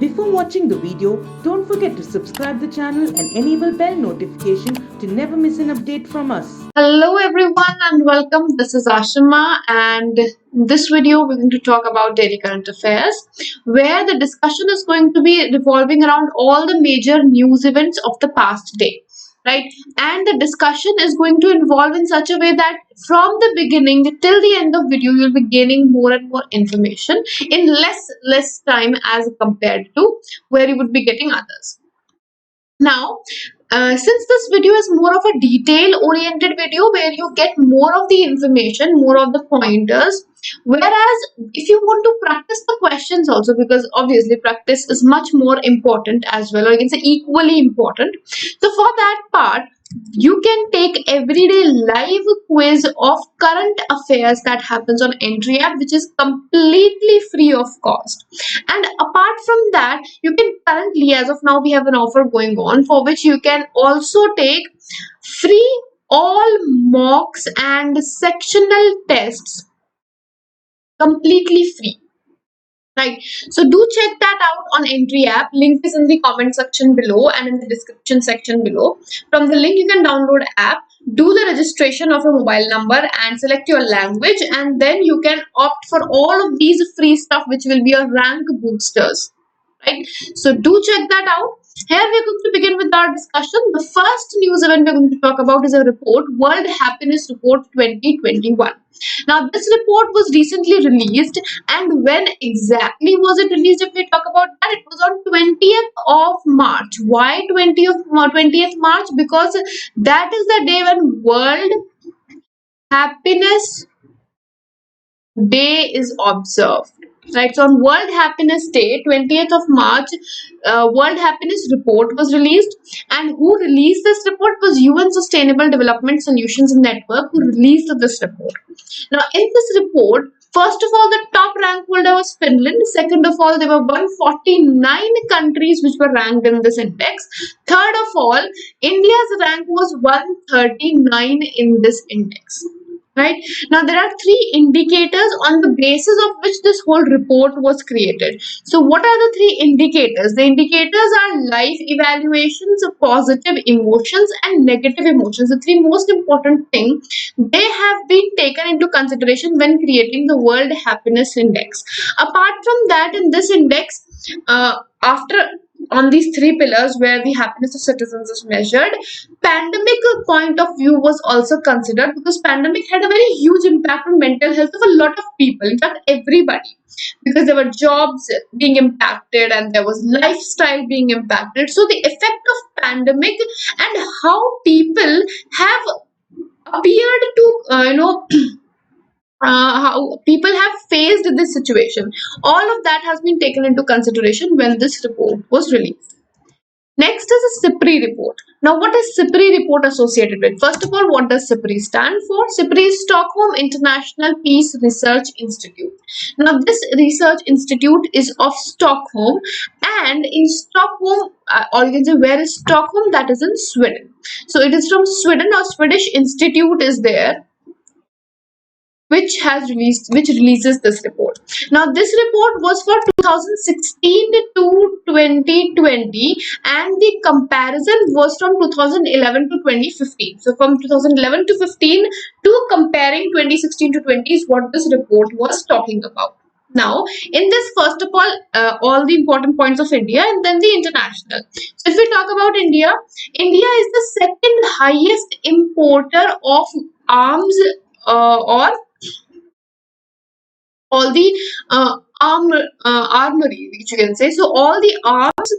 Before watching the video, don't forget to subscribe the channel and enable bell notification to never miss an update from us. Hello everyone and welcome. This is Ashima, and in this video we're going to talk about daily current affairs, where the discussion is going to be revolving around all the major news events of the past day, right? And the discussion is going to involve in such a way that from the beginning till the end of video you'll be gaining more and more information in less time as compared to where you would be getting others. Now, since this video is more of a detail-oriented video where you get more of the information, more of the pointers, whereas if you want to practice the questions also, because obviously practice is much more important as well, or you can say equally important. So for that part, you can take everyday live quiz of current affairs that happens on Entri app, which is completely free of cost. And apart from that, you can currently, as of now, we have an offer going on for which you can also take free all mocks and sectional tests completely free. Right, so do check that out on Entri app. Link is in the comment section below and in the description section below. From the link you can download app, do the registration of your mobile number and select your language, and then you can opt for all of these free stuff which will be your rank boosters. Right, so do check that out. Here we are going to begin with our discussion. The first news event we are going to talk about is a report, World Happiness Report 2021. Now, this report was recently released, and when exactly was it released? If we talk about that, it was on 20th of March. Why 20th March? Because that is the day when World Happiness Day is observed. Right, so on World Happiness Day, 20th of March, World Happiness Report was released, and who released this report was UN Sustainable Development Solutions Network, who released this report. Now, in this report, first of all, the top rank holder was Finland. Second of all, there were 149 countries which were ranked in this index. Third of all, India's rank was 139 in this index. Right, now there are three indicators on the basis of which this whole report was created. So what are the three indicators? The indicators are life evaluations, positive emotions and negative emotions. The three most important things, they have been taken into consideration when creating the World Happiness Index. Apart from that, in this index, on these three pillars where the happiness of citizens is measured, pandemic point of view was also considered, because pandemic had a very huge impact on mental health of a lot of people, in fact everybody, because there were jobs being impacted and there was lifestyle being impacted. So the effect of pandemic and how people have appeared to how people have faced this situation, all of that has been taken into consideration when this report was released. Next is a SBI report. Now, what is SBI report associated with? First of all, what does SBI stand for? SBI is Stockholm International Peace Research Institute. Now, this research institute is of Stockholm, and in Stockholm, or you can say where is Stockholm? That is in Sweden. So it is from Sweden, or Swedish institute is there, which releases this report. Now, this report was for 2016 to 2020, and the comparison was from 2011 to 2015. So from 2011 to 15 to comparing 2016 to 20 is what this report was talking about. Now, in this, first of all the important points of India and then the international. So if we talk about India, India is the second highest importer of arms or all the armory, which you can say. So all the arms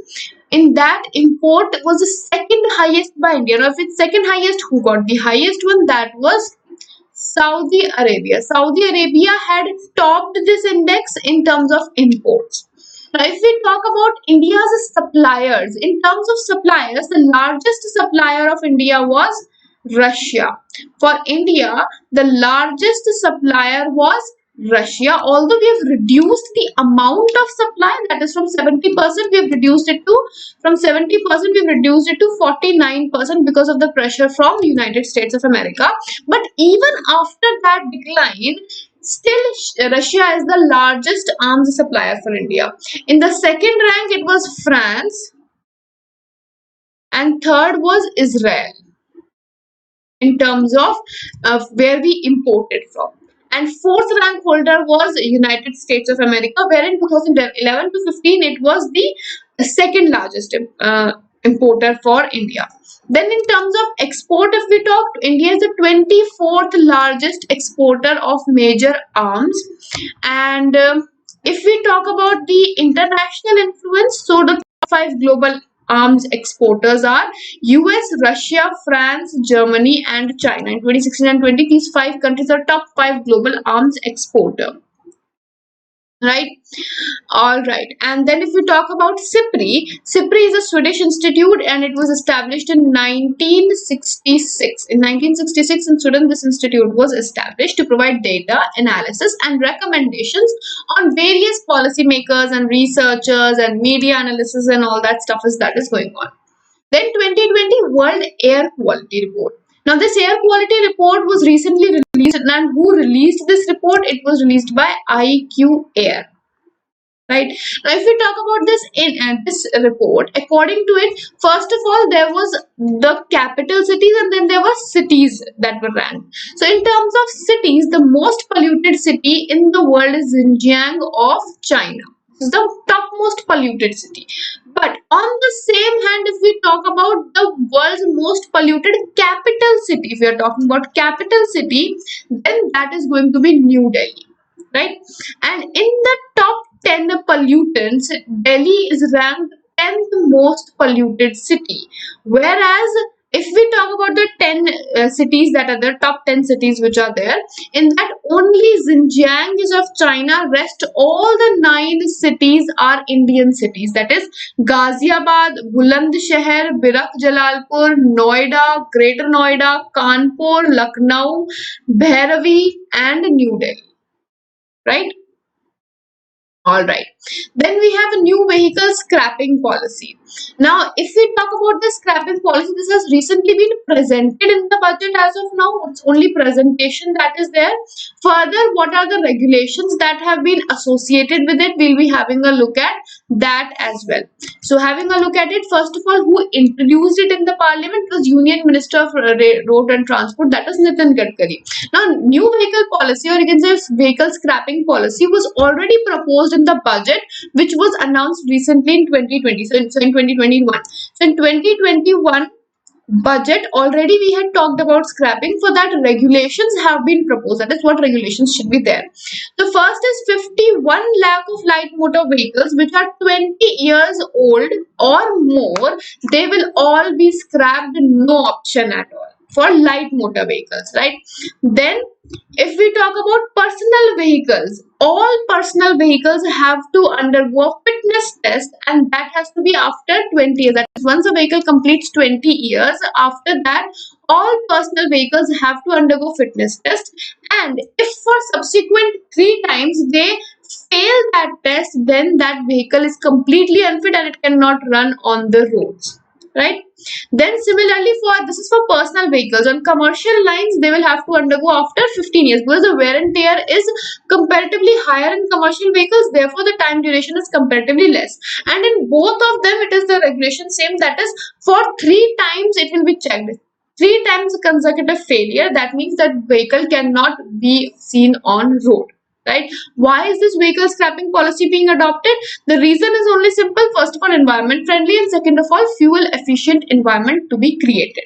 in that import was the second highest by India. Now, if it's second highest, who got the highest one? That was Saudi Arabia. Saudi Arabia had topped this index in terms of imports. Now, if we talk about India's suppliers, in terms of suppliers, the largest supplier of India was Russia. For India, the largest supplier was Russia, although we have reduced the amount of supply, that is from 70%, we have reduced it to, from 70%, we have reduced it to 49% because of the pressure from the United States of America. But even after that decline, Still, Russia is the largest arms supplier for India. In the second rank, it was France, and third was Israel in terms of where we imported from. And fourth rank holder was United States of America, where in 2011 to 15 it was the second largest importer for India. Then in terms of export, if we talk, India is the 24th largest exporter of major arms. And if we talk about the international influence, so the top five global arms exporters are US, Russia, France, Germany, and China. In 2016 and 20, these five countries are top five global arms exporter. Right? All right. And then if we talk about SIPRI is a Swedish institute and it was established in 1966. In 1966 in Sweden, this institute was established to provide data, analysis and recommendations on various policymakers and researchers and media analysis and all that stuff that is going on. Then 2020 World Air Quality Report. Now this air quality report was recently released, and who released this report? It was released by IQ Air. Right. Now, if we talk about this in this report, according to it, first of all, there was the capital cities and then there were cities that were ranked. So, in terms of cities, the most polluted city in the world is Xinjiang of China. This is the topmost polluted city. But on the same hand, if we talk about the world's most polluted capital city, if we are talking about capital city, then that is going to be New Delhi. Right? And in the top 10 pollutants, Delhi is ranked 10th most polluted city. Whereas if we talk about the 10 cities that are the top 10 cities which are there, in that only Xinjiang is of China, rest all the 9 cities are Indian cities. That is Ghaziabad, Bulandshahr, Birak Jalalpur, Noida, Greater Noida, Kanpur, Lucknow, Bhairavi and New Delhi. Right? All right. Then we have a new vehicle scrapping policy. Now, if we talk about the scrapping policy, this has recently been presented in the budget as of now. It's only presentation that is there. Further, what are the regulations that have been associated with it? We'll be having a look at that as well. So, having a look at it, first of all, who introduced it in the parliament was Union Minister of Road and Transport, that is Nitin Gadkari. Now, new vehicle policy, or you can say vehicle scrapping policy, was already proposed in the budget, which was announced recently in 2020. So in 2021. So in 2021 budget, already we had talked about scrapping. For that, regulations have been proposed. That is what regulations should be there. The first is 51 lakh of light motor vehicles which are 20 years old or more. They will all be scrapped, no option at all for light motor vehicles, right? Then if we talk about personal vehicles, all personal vehicles have to undergo a fitness test, and that has to be after 20 years. That is, once a vehicle completes 20 years, after that, all personal vehicles have to undergo fitness test. And if for subsequent 3 times they fail that test, then that vehicle is completely unfit and it cannot run on the roads. Right? Then similarly, this is for personal vehicles. On commercial lines, they will have to undergo after 15 years because the wear and tear is comparatively higher in commercial vehicles. Therefore, the time duration is comparatively less. And in both of them, it is the regulation same. That is, for 3 times it will be checked. 3 times consecutive failure. That means that vehicle cannot be seen on road. Right? Why is this vehicle scrapping policy being adopted? The reason is only simple. First of all, environment friendly, and second of all, fuel efficient environment to be created.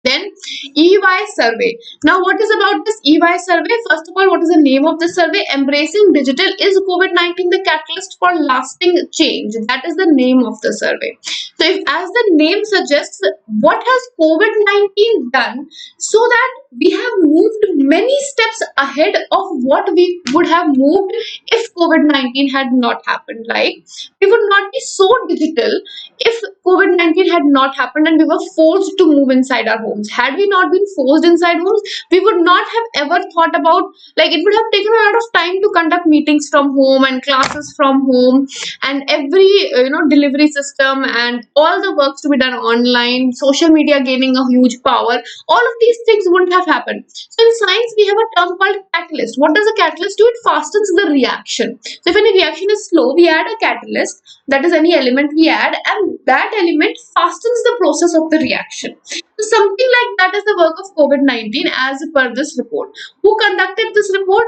Then EY survey. Now, what is about this EY survey? First of all, what is the name of the survey? Embracing digital, is COVID-19 the catalyst for lasting change? That is the name of the survey. So, if as the name suggests, what has COVID-19 done so that we have moved many steps ahead of what we would have moved if COVID-19 had not happened? Like, we would not be so digital if COVID-19 had not happened and we were forced to move inside our home. homes. Had we not been forced inside homes, we would not have ever thought about, like, it would have taken a lot of time to conduct meetings from home and classes from home, and every delivery system and all the works to be done online, social media gaining a huge power. All of these things wouldn't have happened. So in science we have a term called catalyst. What does a catalyst do? It fastens the reaction. So if any reaction is slow, we add a catalyst, that is any element we add, and that element fastens the process of the reaction. So something like that is the work of COVID-19 as per this report. Who conducted this report?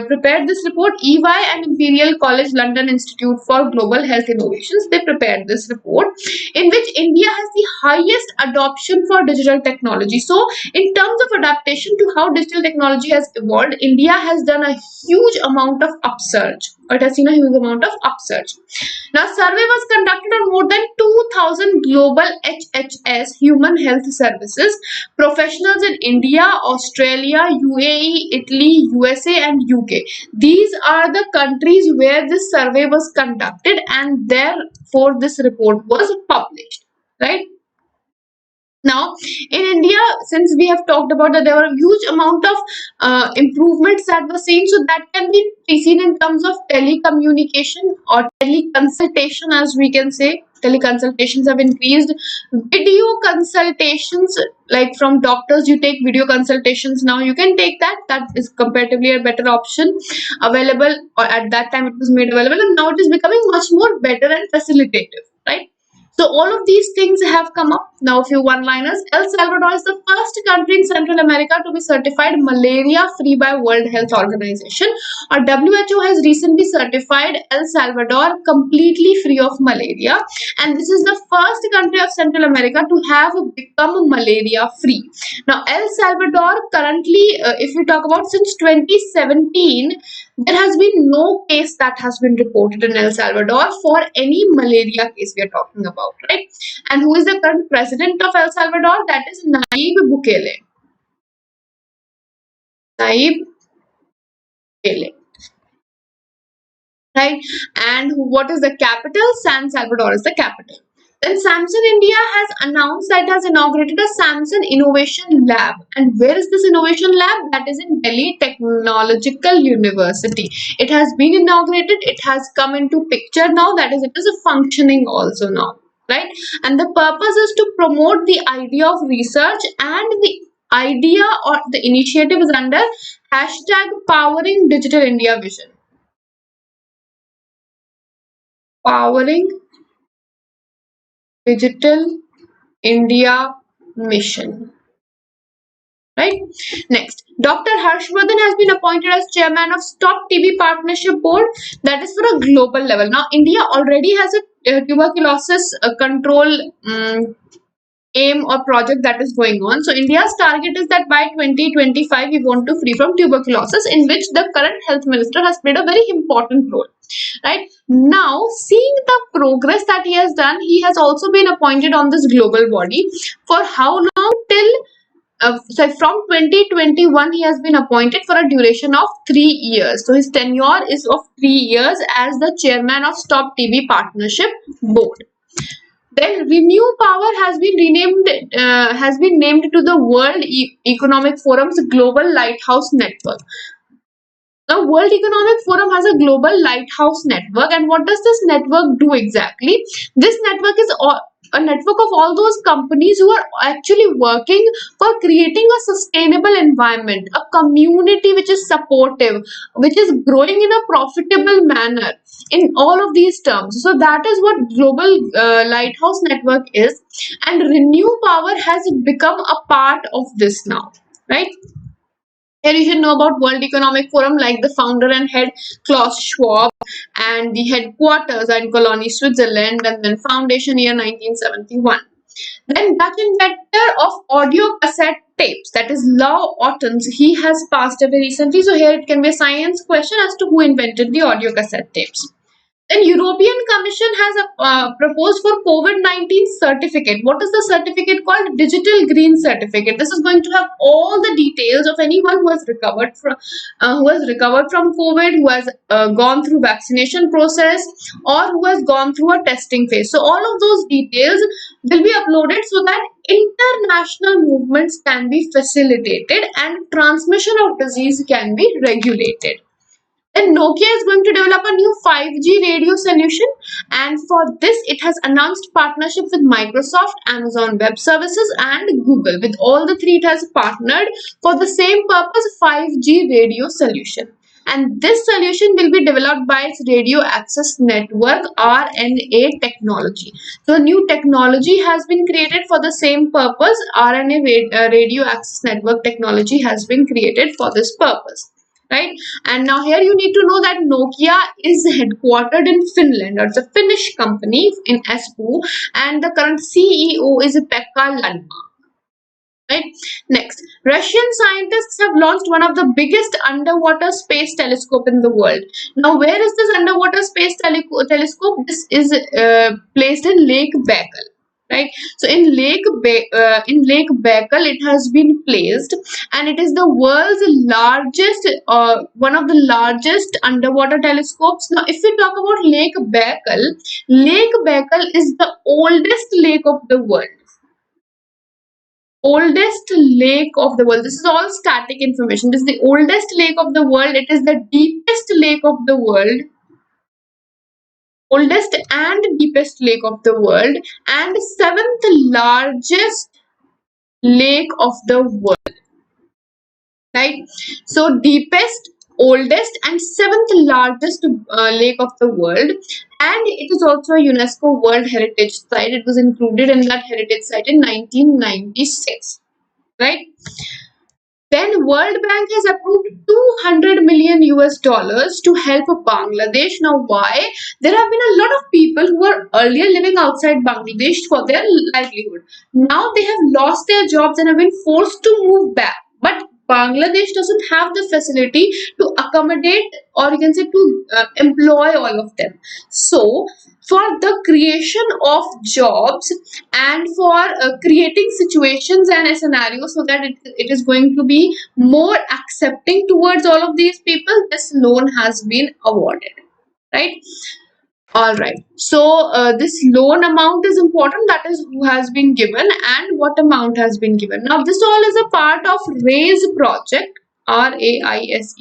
Prepared this report? EY and Imperial College London Institute for Global Health Innovations. They prepared this report, in which India has the highest adoption for digital technology. So in terms of adaptation to how digital technology has evolved, India has done a huge amount of upsurge. It has seen a huge amount of upsurge. Now, survey was conducted on more than 2,000 global HHS human health services professionals in India, Australia, UAE, Italy, USA, and UK. These are the countries where this survey was conducted, and therefore this report was published. Right? Now, in India, since we have talked about that there were a huge amount of improvements that were seen, so that can be seen in terms of telecommunication or teleconsultation, as we can say. Teleconsultations have increased. Video consultations, like from doctors, you take video consultations now. You can take that. That is comparatively a better option available, or at that time it was made available, and now it is becoming much more better and facilitative, right? So all of these things have come up. Now a few one-liners. El Salvador is the first country in Central America to be certified malaria-free by World Health Organization. Or WHO has recently certified El Salvador completely free of malaria. And this is the first country of Central America to have become malaria-free. Now El Salvador currently, if we talk about since 2017, there has been no case that has been reported in El Salvador for any malaria case we are talking about, right? And who is the current president of El Salvador? That is Nayib Bukele. Nayib Bukele. Right? And what is the capital? San Salvador is the capital. Then Samsung India has announced that it has inaugurated a Samsung Innovation Lab. And where is this Innovation Lab? That is in Delhi Technological University. It has been inaugurated. It has come into picture now. That is, it is a functioning also now. Right? And the purpose is to promote the idea of research, and the idea or the initiative is under hashtag Powering Digital India Vision. Powering Digital India Mission. Right? Next, Dr. Harshvardhan has been appointed as chairman of Stop TB Partnership Board. That is for a global level. Now, India already has a tuberculosis control aim or project that is going on. So India's target is that by 2025 we want to free from tuberculosis, in which the current health minister has played a very important role. Right? Now, seeing the progress that he has done, he has also been appointed on this global body for how long? Till so from 2021 he has been appointed for a duration of 3 years. So his tenure is of 3 years as the chairman of Stop TB Partnership Board. Then Renew Power has been named to the World Economic Forum's Global Lighthouse Network. Now, World Economic Forum has a global lighthouse network, and what does this network do exactly? This network is a network of all those companies who are actually working for creating a sustainable environment, a community which is supportive, which is growing in a profitable manner in all of these terms. So that is what Global Lighthouse Network is, and Renew Power has become a part of this now, right? Here you should know about World Economic Forum, like the founder and head Klaus Schwab, and the headquarters are in Cologne, Switzerland, and then foundation year 1971. Then Dutch inventor of audio cassette tapes, that is Lau Ottens, he has passed away recently. So here it can be a science question as to who invented the audio cassette tapes. Then European Commission has proposed for COVID-19 certificate. What is the certificate called? Digital Green Certificate. This is going to have all the details of anyone who has recovered from COVID, who has gone through vaccination process, or who has gone through a testing phase. So all of those details will be uploaded so that international movements can be facilitated and transmission of disease can be regulated. Then Nokia is going to develop a new 5G radio solution, and for this it has announced partnership with Microsoft, Amazon Web Services and Google. With all the three it has partnered for the same purpose, 5G radio solution. And this solution will be developed by its radio access network RNA technology. So new technology has been created for the same purpose. Radio access network technology has been created for this purpose. Right. And now here you need to know that Nokia is headquartered in Finland, or it's a Finnish company in Espoo, and the current CEO is Pekka Lundmark. Right. Next, Russian scientists have launched one of the biggest underwater space telescope in the world. Now, where is this underwater space telescope? This is placed in Lake Baikal. Right. So in Lake Baikal, it has been placed, and it is the world's largest, one of the largest underwater telescopes. Now, if we talk about Lake Baikal is the oldest lake of the world. Oldest lake of the world. This is all static information. This is the oldest lake of the world. It is the deepest lake of the world. Oldest and deepest lake of the world, and seventh largest lake of the world. Right? So deepest, oldest and seventh largest lake of the world, and it is also a UNESCO World Heritage Site. It was included in that heritage site in 1996. Right? Then World Bank has approved 200 million US dollars to help Bangladesh. Now why? There have been a lot of people who were earlier living outside Bangladesh for their livelihood. Now they have lost their jobs and have been forced to move back. But Bangladesh doesn't have the facility to accommodate, or you can say to employ all of them. So for the creation of jobs and for creating situations and a scenario so that it is going to be more accepting towards all of these people, this loan has been awarded. Right? All right. So this loan amount is important. That is who has been given and what amount has been given. Now this all is a part of RAISE project. RAISE,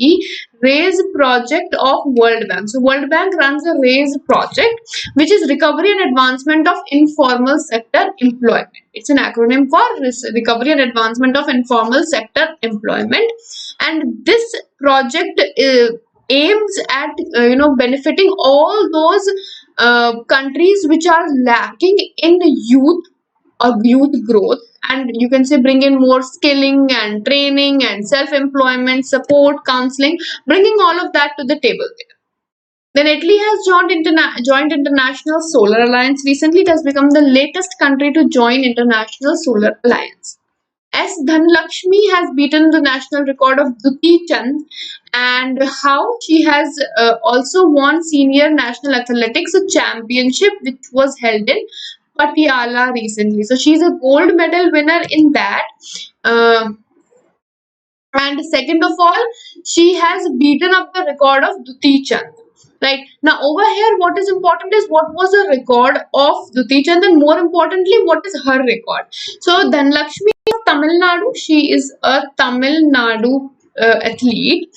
RAISE project of World Bank. So World Bank runs a RAISE project, which is Recovery and Advancement of Informal Sector Employment. It's an acronym for Recovery and Advancement of Informal Sector Employment, and this project aims at benefiting all those countries which are lacking in youth or youth growth, and you can say bring in more skilling and training and self-employment support, counseling, bringing all of that to the table there. Then Italy has joined International Solar Alliance. Recently it has become the latest country to join International Solar Alliance. S. Dhanlakshmi has beaten the national record of Duti Chand, and how she has also won Senior National Athletics Championship, which was held in Patiala recently. So she's a gold medal winner in that. And second of all, she has beaten up the record of Duti Chand. Right now, over here, what is important is what was the record of Duti Chand, and more importantly, what is her record. So Dhanlakshmi of Tamil Nadu, she is a Tamil Nadu athlete,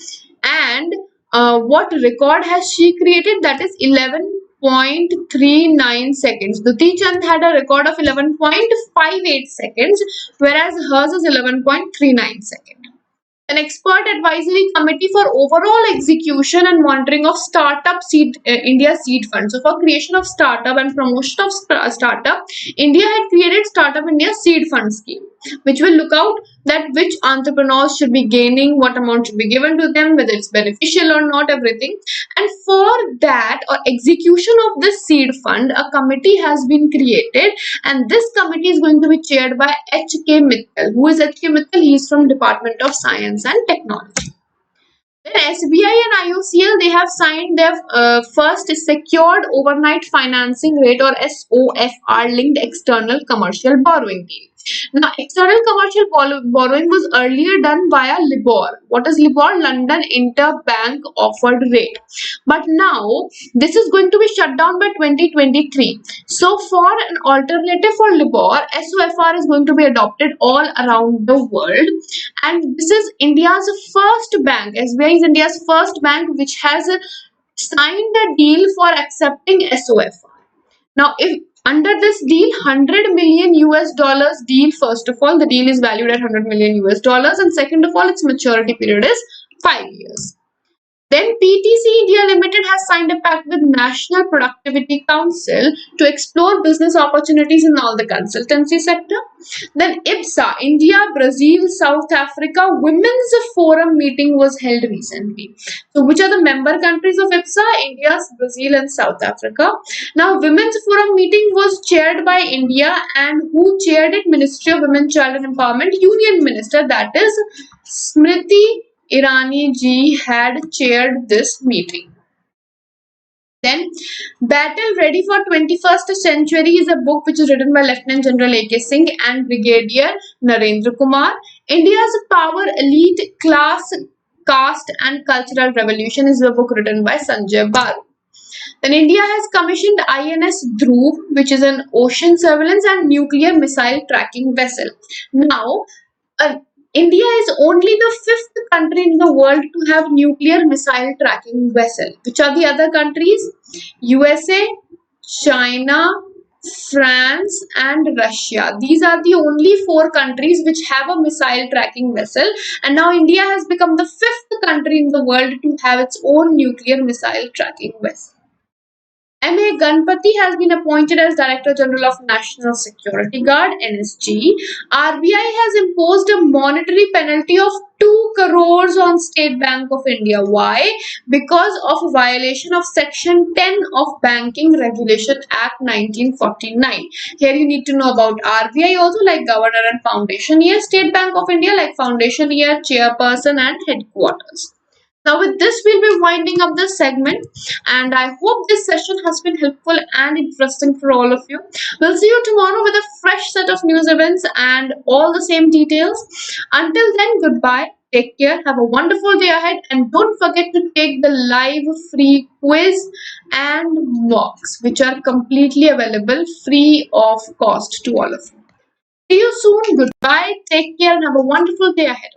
and what record has she created? That is 11.39 seconds. Duti Chand had a record of 11.58 seconds, whereas hers is 11.39 seconds. An expert advisory committee for overall execution and monitoring of startup India seed fund. So for creation of startup and promotion of startup, India had created Startup India Seed Fund Scheme, which will look out that which entrepreneurs should be gaining, what amount should be given to them, whether it's beneficial or not, everything. And for that or execution of this seed fund, a committee has been created, and this committee is going to be chaired by H.K. Mittal. Who is H.K. Mittal? He is from Department of Science and Technology. Then SBI and IOCL, they have signed their first secured overnight financing rate or SOFR linked external commercial borrowing deal. Now, external commercial borrowing was earlier done via LIBOR. What is LIBOR? London Interbank Offered Rate. But now, this is going to be shut down by 2023. So, for an alternative for LIBOR, SOFR is going to be adopted all around the world. And this is India's first bank. SBI is India's first bank which has signed a deal for accepting SOFR. Now, if under this deal, 100 million US dollars deal, first of all, the deal is valued at 100 million US dollars, and second of all, its maturity period is 5 years. Then PTC India Limited has signed a pact with National Productivity Council to explore business opportunities in all the consultancy sector. Then IBSA, India, Brazil, South Africa Women's Forum meeting was held recently. So which are the member countries of IBSA? India, Brazil and South Africa. Now Women's Forum meeting was chaired by India, and who chaired it? Ministry of Women, Child and Empowerment, Union Minister, that is Smriti Irani ji had chaired this meeting. Then, Battle Ready for 21st Century is a book which is written by Lieutenant General A.K. Singh and Brigadier Narendra Kumar. India's Power Elite Class, Caste and Cultural Revolution is a book written by Sanjay Baru. Then India has commissioned INS Dhruv, which is an ocean surveillance and nuclear missile tracking vessel. Now, India is only the 5th country in the world to have nuclear missile tracking vessel. Which are the other countries? USA, China, France and Russia. These are the only 4 countries which have a missile tracking vessel, and now India has become the 5th country in the world to have its own nuclear missile tracking vessel. M.A. Ganpati has been appointed as Director General of National Security Guard (NSG). RBI has imposed a monetary penalty of 2 crores on State Bank of India. Why? Because of violation of Section 10 of Banking Regulation Act 1949. Here you need to know about RBI also, like Governor and Foundation Year, State Bank of India like Foundation Year, Chairperson and Headquarters. Now with this, we'll be winding up this segment, and I hope this session has been helpful and interesting for all of you. We'll see you tomorrow with a fresh set of news events and all the same details. Until then, goodbye, take care, have a wonderful day ahead, and don't forget to take the live free quiz and mocks, which are completely available free of cost to all of you. See you soon, goodbye, take care, and have a wonderful day ahead.